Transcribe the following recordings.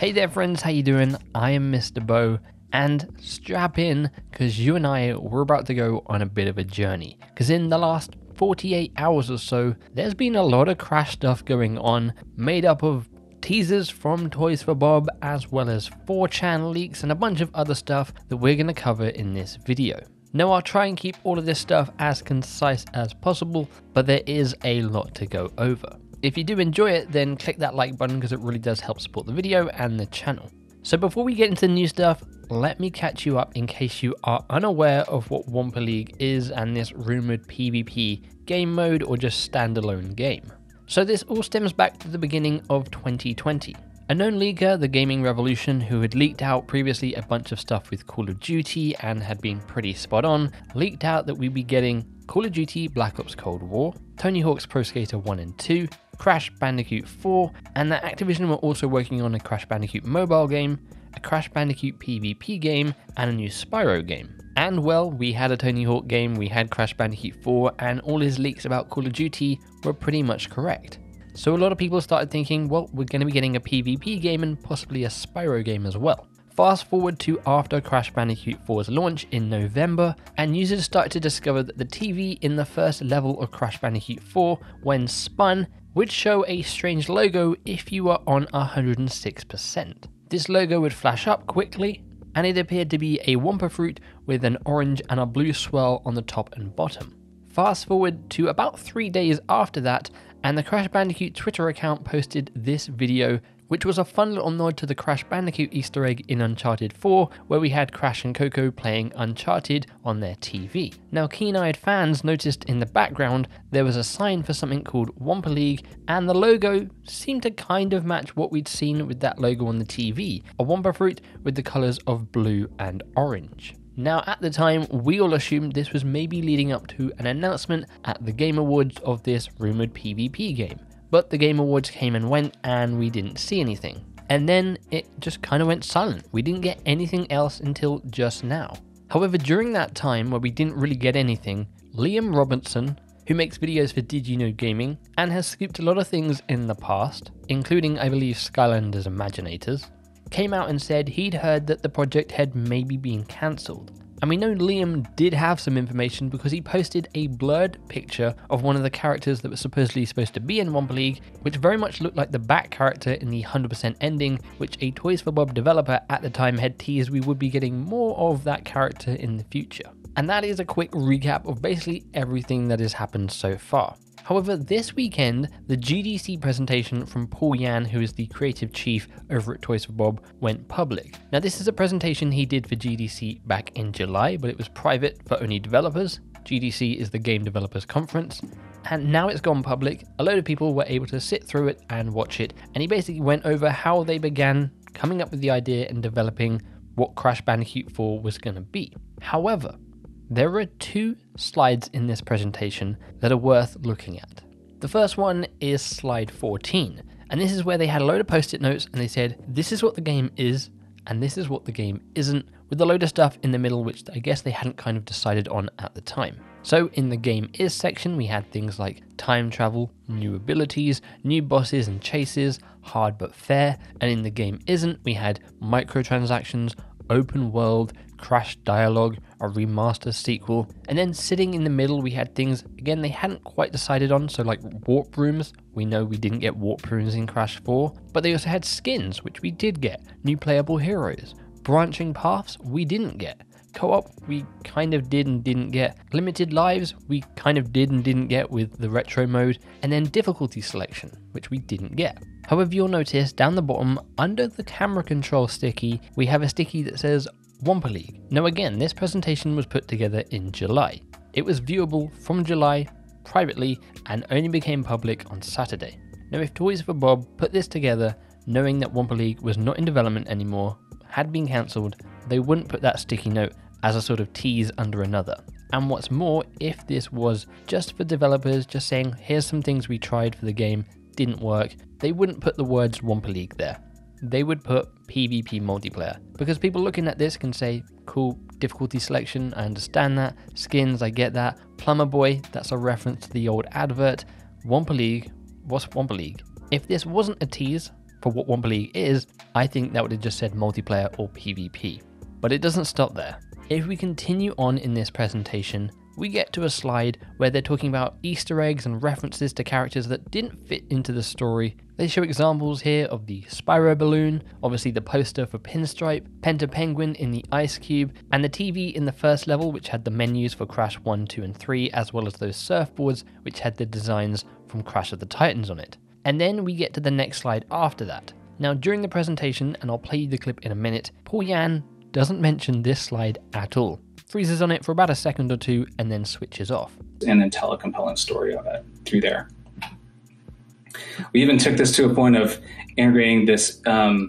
Hey there friends, how you doing? I am MisterBo, and strap in because you and I, we're about to go on a bit of a journey. Because in the last 48 hours or so, there's been a lot of Crash stuff going on, made up of teasers from Toys for Bob, as well as 4chan leaks and a bunch of other stuff that we're going to cover in this video. Now I'll try and keep all of this stuff as concise as possible, but there is a lot to go over. If you do enjoy it, then click that like button because it really does help support the video and the channel. So before we get into the new stuff, let me catch you up in case you are unaware of what Wumpa League is and this rumored PvP game mode or just standalone game. So this all stems back to the beginning of 2020. A known leaker, the Gaming Revolution, who had leaked out previously a bunch of stuff with Call of Duty and had been pretty spot on, leaked out that we'd be getting Call of Duty Black Ops Cold War, Tony Hawk's Pro Skater 1 and 2, Crash Bandicoot 4, and that Activision were also working on a Crash Bandicoot mobile game, a Crash Bandicoot PvP game, and a new Spyro game. And well, we had a Tony Hawk game, we had Crash Bandicoot 4, and all his leaks about Call of Duty were pretty much correct. So a lot of people started thinking, well, we're going to be getting a PvP game and possibly a Spyro game as well. Fast forward to after Crash Bandicoot 4's launch in November, and users started to discover that the TV in the first level of Crash Bandicoot 4, when spun, would show a strange logo if you were on 106%. This logo would flash up quickly, and it appeared to be a Wumpa fruit with an orange and a blue swirl on the top and bottom. Fast forward to about 3 days after that, and the Crash Bandicoot Twitter account posted this video, which was a fun little nod to the Crash Bandicoot Easter egg in Uncharted 4, where we had Crash and Coco playing Uncharted on their TV. Now, keen-eyed fans noticed in the background there was a sign for something called Wumpa League, and the logo seemed to kind of match what we'd seen with that logo on the TV, a Wumpa fruit with the colours of blue and orange. Now, at the time, we all assumed this was maybe leading up to an announcement at the Game Awards of this rumoured PvP game. But the Game Awards came and went and we didn't see anything. And then it just kind of went silent. We didn't get anything else until just now. However, during that time where we didn't really get anything, Liam Robinson, who makes videos for Did You Know Gaming and has scooped a lot of things in the past, including I believe Skylanders Imaginators, came out and said he'd heard that the project had maybe been cancelled. And we know Liam did have some information because he posted a blurred picture of one of the characters that was supposedly supposed to be in Wumpa League, which very much looked like the back character in the 100% ending, which a Toys for Bob developer at the time had teased we would be getting more of that character in the future. And that is a quick recap of basically everything that has happened so far. However, this weekend, the GDC presentation from Paul Yan, who is the creative chief over at Toys for Bob, went public. Now, this is a presentation he did for GDC back in July, but it was private for only developers. GDC is the Game Developers Conference, and now it's gone public. A load of people were able to sit through it and watch it, and he basically went over how they began coming up with the idea and developing what Crash Bandicoot 4 was going to be. However, there are two slides in this presentation that are worth looking at. The first one is slide 14, and this is where they had a load of post-it notes and they said, this is what the game is, and this is what the game isn't, with a load of stuff in the middle which I guess they hadn't kind of decided on at the time. So in the game is section, we had things like time travel, new abilities, new bosses and chases, hard but fair, and in the game isn't, we had microtransactions, open world, Crash dialogue, a remastered sequel, and then sitting in the middle we had things, again, they hadn't quite decided on, so like warp rooms. We know we didn't get warp rooms in Crash 4, but they also had skins, which we did get, new playable heroes, branching paths, we didn't get, co-op, we kind of did and didn't get, limited lives, we kind of did and didn't get with the retro mode, and then difficulty selection, which we didn't get. However, you'll notice down the bottom, under the camera control sticky, we have a sticky that says Wumpa League. Now again, this presentation was put together in July. It was viewable from July, privately, and only became public on Saturday. Now if Toys for Bob put this together, knowing that Wumpa League was not in development anymore, had been cancelled, they wouldn't put that sticky note as a sort of tease under another. And what's more, if this was just for developers, just saying, here's some things we tried for the game, didn't work, they wouldn't put the words Wumpa League there. They would put PvP multiplayer, because people looking at this can say, cool, difficulty selection, I understand that, skins, I get that, Plumber Boy, that's a reference to the old advert, Wumpa League, what's Wumpa League? If this wasn't a tease, for what Wumpa League is, I think that would have just said multiplayer or PvP. But it doesn't stop there. If we continue on in this presentation, we get to a slide where they're talking about Easter eggs and references to characters that didn't fit into the story. They show examples here of the Spyro balloon, obviously the poster for Pinstripe, Penta Penguin in the Ice Cube, and the TV in the first level which had the menus for Crash 1, 2 and 3, as well as those surfboards which had the designs from Crash of the Titans on it. And then we get to the next slide after that. Now during the presentation, and I'll play you the clip in a minute, Paul Yan doesn't mention this slide at all. Freezes on it for about a second or two and then switches off. And then tell a compelling story of it through there. We even took this to a point of integrating this, the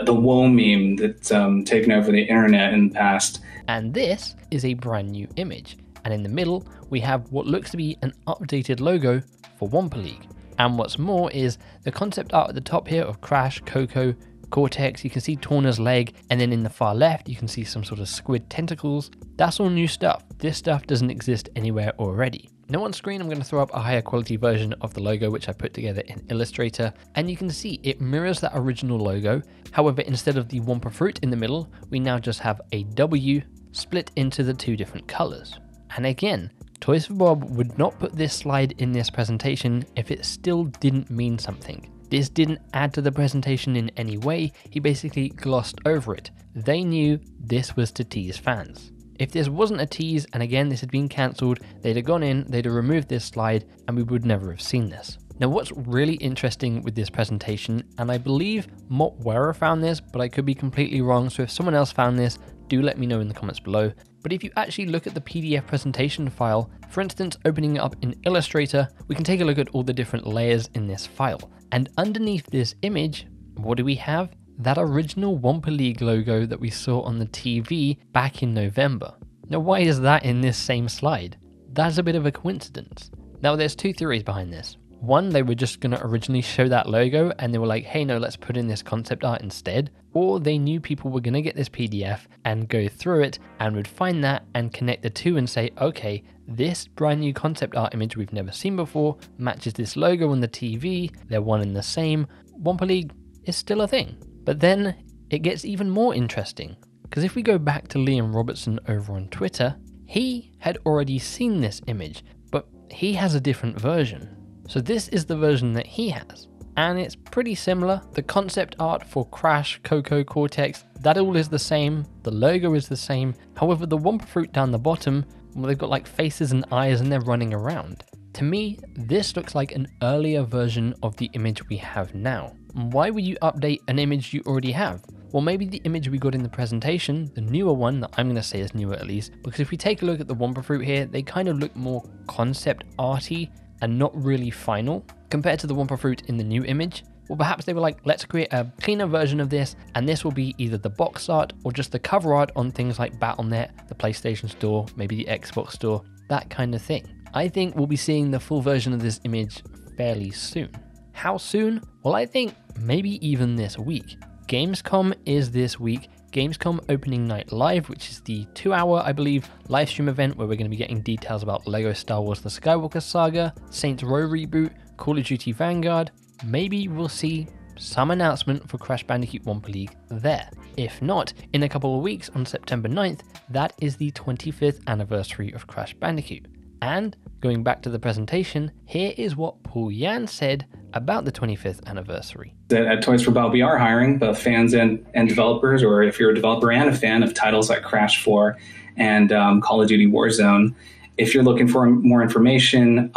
woe meme that's taken over the internet in the past. And this is a brand new image. And in the middle, we have what looks to be an updated logo for Wumpa League. And what's more is the concept art at the top here of Crash, Coco, Cortex, you can see Torna's leg, and then in the far left you can see some sort of squid tentacles. That's all new stuff. This stuff doesn't exist anywhere already. Now on screen I'm going to throw up a higher quality version of the logo which I put together in Illustrator, and you can see it mirrors that original logo. However, instead of the Wumpa fruit in the middle, we now just have a W split into the two different colors. And again, Toys for Bob would not put this slide in this presentation if it still didn't mean something. This didn't add to the presentation in any way, he basically glossed over it. They knew this was to tease fans. If this wasn't a tease, and again this had been cancelled, they'd have gone in, they'd have removed this slide, and we would never have seen this. Now what's really interesting with this presentation, and I believe Motwera found this, but I could be completely wrong, so if someone else found this, do let me know in the comments below. But if you actually look at the PDF presentation file, for instance opening it up in Illustrator, we can take a look at all the different layers in this file. And underneath this image, what do we have? That original Wumpa League logo that we saw on the TV back in November. Now why is that in this same slide? That's a bit of a coincidence. Now there's two theories behind this. One, they were just going to originally show that logo and they were like, hey no, let's put in this concept art instead. Or they knew people were going to get this PDF and go through it and would find that and connect the two and say, okay, this brand new concept art image we've never seen before matches this logo on the TV, they're one and the same, Wumpa League is still a thing. But then it gets even more interesting, because if we go back to Liam Robertson over on Twitter, he had already seen this image, but he has a different version. So this is the version that he has, and it's pretty similar. The concept art for Crash, Coco, Cortex, that all is the same. The logo is the same. However, the Wumpa fruit down the bottom, well, they've got like faces and eyes and they're running around. To me, this looks like an earlier version of the image we have now. Why would you update an image you already have? Well, maybe the image we got in the presentation, the newer one that I'm going to say is newer at least, because if we take a look at the Wumpa fruit here, they kind of look more concept arty and not really final compared to the Wumpa fruit in the new image. Well, perhaps they were like, let's create a cleaner version of this, and this will be either the box art or just the cover art on things like Battle.net, the PlayStation Store, maybe the Xbox Store, that kind of thing. I think we'll be seeing the full version of this image fairly soon. How soon? Well, I think maybe even this week. Gamescom is this week. Gamescom Opening Night Live, which is the 2-hour, I believe, live stream event where we're going to be getting details about LEGO Star Wars The Skywalker Saga, Saints Row reboot, Call of Duty Vanguard. Maybe we'll see some announcement for Crash Bandicoot Wumpa League there. If not, in a couple of weeks on September 9th, that is the 25th anniversary of Crash Bandicoot. And going back to the presentation, here is what Paul Yan said about the 25th anniversary. At Toys for Bob, we are hiring both fans and developers, or if you're a developer and a fan of titles like Crash 4 and Call of Duty Warzone. If you're looking for more information,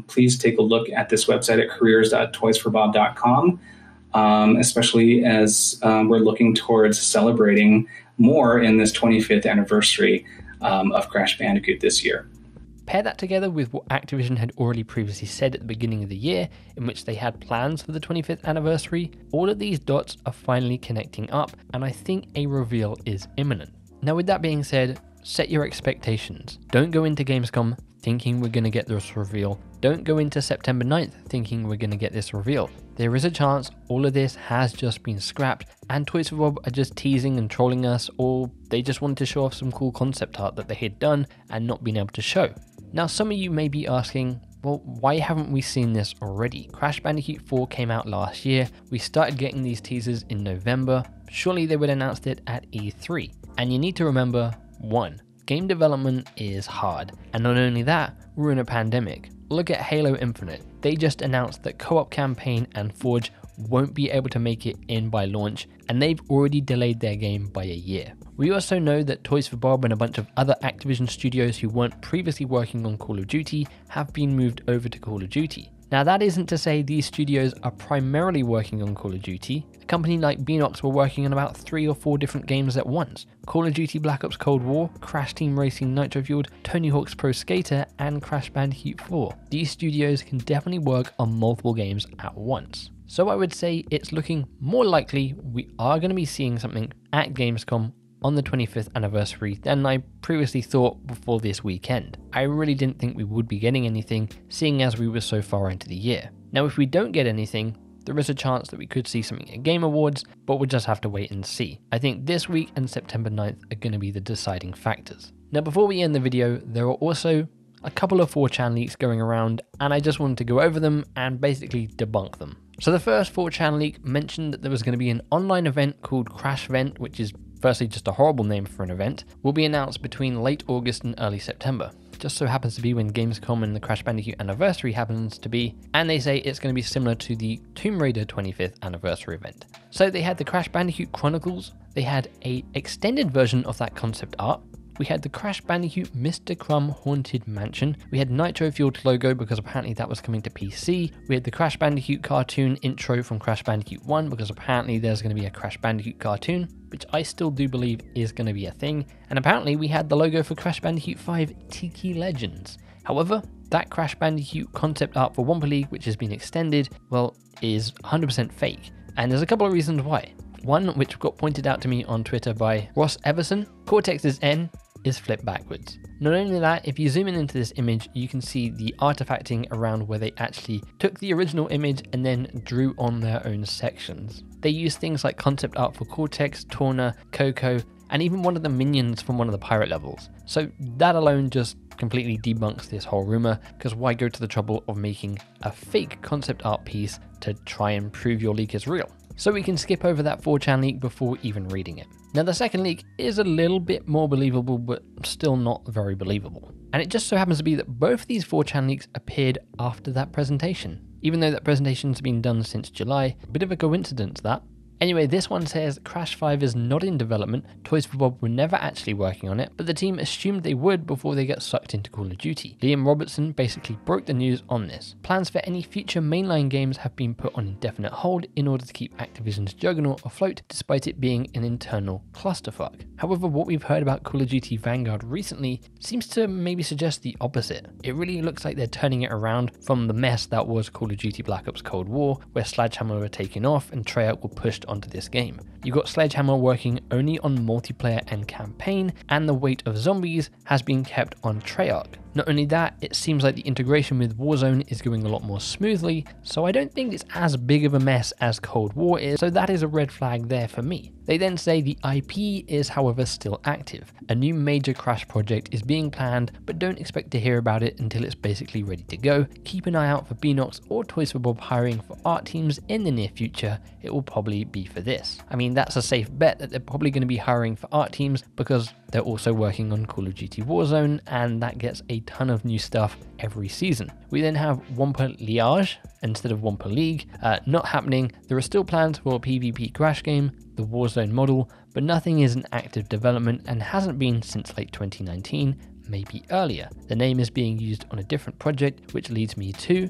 please take a look at this website at careers.toysforbob.com, especially as we're looking towards celebrating more in this 25th anniversary of Crash Bandicoot this year. Pair that together with what Activision had already previously said at the beginning of the year, in which they had plans for the 25th anniversary, all of these dots are finally connecting up, and I think a reveal is imminent. Now with that being said, set your expectations. Don't go into Gamescom thinking we're going to get this reveal. Don't go into September 9th thinking we're going to get this reveal. There is a chance all of this has just been scrapped and Toys for Bob are just teasing and trolling us, or they just wanted to show off some cool concept art that they had done and not been able to show. Now some of you may be asking, Well, why haven't we seen this already? Crash Bandicoot 4 came out last year, we started getting these teasers in November, surely they would have announced it at E3. And you need to remember, 1. Game development is hard, and not only that, we're in a pandemic. Look at Halo Infinite, they just announced that Co-op Campaign and Forge won't be able to make it in by launch, and they've already delayed their game by a year. We also know that Toys for Bob and a bunch of other Activision studios who weren't previously working on Call of Duty have been moved over to Call of Duty. Now that isn't to say these studios are primarily working on Call of Duty. A company like Beanox were working on about 3 or 4 different games at once. Call of Duty Black Ops Cold War, Crash Team Racing Nitro Fueled, Tony Hawk's Pro Skater, and Crash Bandicoot 4. These studios can definitely work on multiple games at once. So I would say it's looking more likely we are going to be seeing something at Gamescom on the 25th anniversary than I previously thought before this weekend. I really didn't think we would be getting anything, seeing as we were so far into the year. Now if we don't get anything, there is a chance that we could see something at Game Awards, but we'll just have to wait and see. I think this week and September 9th are going to be the deciding factors. Now before we end the video, there are also a couple of 4chan leaks going around, and I just wanted to go over them and basically debunk them. So the first 4chan leak mentioned that there was going to be an online event called Crash Vent, which is firstly just a horrible name for an event, will be announced between late August and early September. Just so happens to be when Gamescom and the Crash Bandicoot anniversary happens to be, and they say it's going to be similar to the Tomb Raider 25th anniversary event. So they had the Crash Bandicoot Chronicles, they had a extended version of that concept art, we had the Crash Bandicoot Mr. Crumb Haunted Mansion, we had Nitro Fueled logo because apparently that was coming to PC, we had the Crash Bandicoot cartoon intro from Crash Bandicoot 1 because apparently there's going to be a Crash Bandicoot cartoon, which I still do believe is going to be a thing, and apparently we had the logo for Crash Bandicoot 5 Tiki Legends. However, that Crash Bandicoot concept art for Wumpa League, which has been extended, well, is 100% fake, and there's a couple of reasons why. One, which got pointed out to me on Twitter by Ross Everson, Cortex's N is flipped backwards. Not only that, if you zoom in into this image, you can see the artifacting around where they actually took the original image and then drew on their own sections. They use things like concept art for Cortex, Torna, Coco, and even one of the minions from one of the pirate levels. So that alone just completely debunks this whole rumor, because why go to the trouble of making a fake concept art piece to try and prove your leak is real? So we can skip over that 4chan leak before even reading it. Now the second leak is a little bit more believable, but still not very believable. And it just so happens to be that both these 4chan leaks appeared after that presentation. Even though that presentation's been done since July, a bit of a coincidence that. Anyway, this one says Crash 5 is not in development, Toys for Bob were never actually working on it, but the team assumed they would before they get sucked into Call of Duty. Liam Robertson basically broke the news on this. Plans for any future mainline games have been put on indefinite hold in order to keep Activision's juggernaut afloat, despite it being an internal clusterfuck. However, what we've heard about Call of Duty Vanguard recently seems to maybe suggest the opposite. It really looks like they're turning it around from the mess that was Call of Duty Black Ops Cold War, where Sledgehammer were taken off and Treyarch were pushed onto this game. You got Sledgehammer working only on multiplayer and campaign, and the weight of zombies has been kept on Treyarch. Not only that, it seems like the integration with Warzone is going a lot more smoothly, so I don't think it's as big of a mess as Cold War is, so that is a red flag there for me. They then say the IP is however still active. A new major Crash project is being planned, but don't expect to hear about it until it's basically ready to go. Keep an eye out for Beanox or Toys for Bob hiring for art teams in the near future. It will probably be for this. I mean, that's a safe bet that they're probably going to be hiring for art teams because they're also working on Call of Duty Warzone, and that gets a ton of new stuff every season. We then have Wumpa League instead of Wumpa League. Not happening. There are still plans for a PvP Crash game, the Warzone model, but nothing is in active development and hasn't been since late 2019, maybe earlier. The name is being used on a different project, which leads me to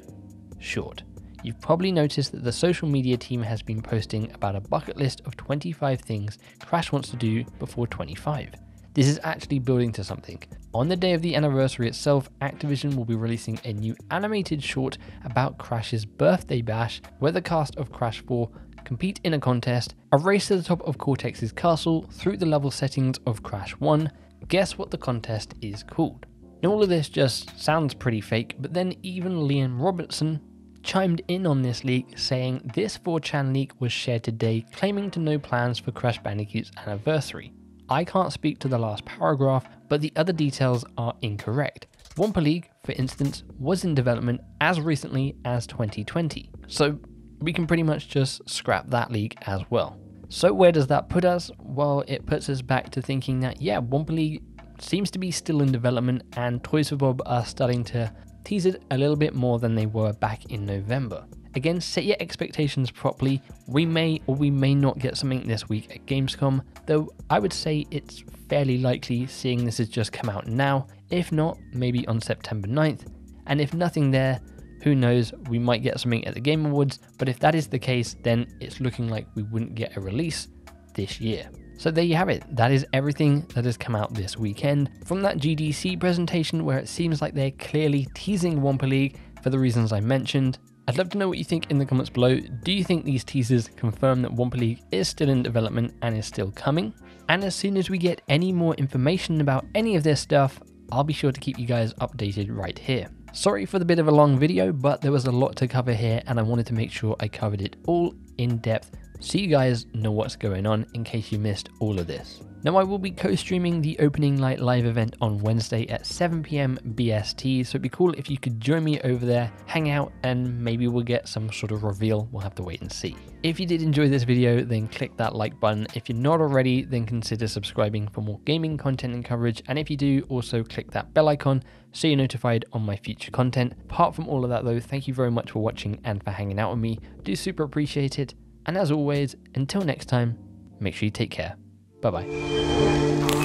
short. You've probably noticed that the social media team has been posting about a bucket list of 25 things Crash wants to do before 25. This is actually building to something. On the day of the anniversary itself, Activision will be releasing a new animated short about Crash's birthday bash, where the cast of Crash 4 compete in a contest, a race to the top of Cortex's castle through the level settings of Crash 1. Guess what the contest is called? Now all of this just sounds pretty fake, but then even Liam Robertson chimed in on this leak, saying this 4chan leak was shared today, claiming to know plans for Crash Bandicoot's anniversary. I can't speak to the last paragraph, but the other details are incorrect. Wumpa League, for instance, was in development as recently as 2020, so we can pretty much just scrap that league as well. So where does that put us? Well, it puts us back to thinking that, yeah, Wumpa League seems to be still in development, and Toys for Bob are starting to tease it a little bit more than they were back in November. Again, set your expectations properly. We may or we may not get something this week at Gamescom, though I would say it's fairly likely, seeing this has just come out now. If not, maybe on September 9th. And if nothing there, who knows, we might get something at the Game Awards, but if that is the case, then it's looking like we wouldn't get a release this year. So there you have it. That is everything that has come out this weekend from that GDC presentation, where it seems like they're clearly teasing Wumpa League for the reasons I mentioned. I'd love to know what you think in the comments below. Do you think these teasers confirm that Wumpa League is still in development and is still coming? And as soon as we get any more information about any of this stuff, I'll be sure to keep you guys updated right here. Sorry for the bit of a long video, but there was a lot to cover here and I wanted to make sure I covered it all in depth so you guys know what's going on in case you missed all of this. Now, I will be co-streaming the Opening Night Live event on Wednesday at 7 PM BST, so it'd be cool if you could join me over there, hang out, and maybe we'll get some sort of reveal. We'll have to wait and see. If you did enjoy this video, then click that like button. If you're not already, then consider subscribing for more gaming content and coverage, and if you do, also click that bell icon so you're notified on my future content. Apart from all of that though, thank you very much for watching and for hanging out with me. Do super appreciate it, and as always, until next time, make sure you take care. Bye-bye.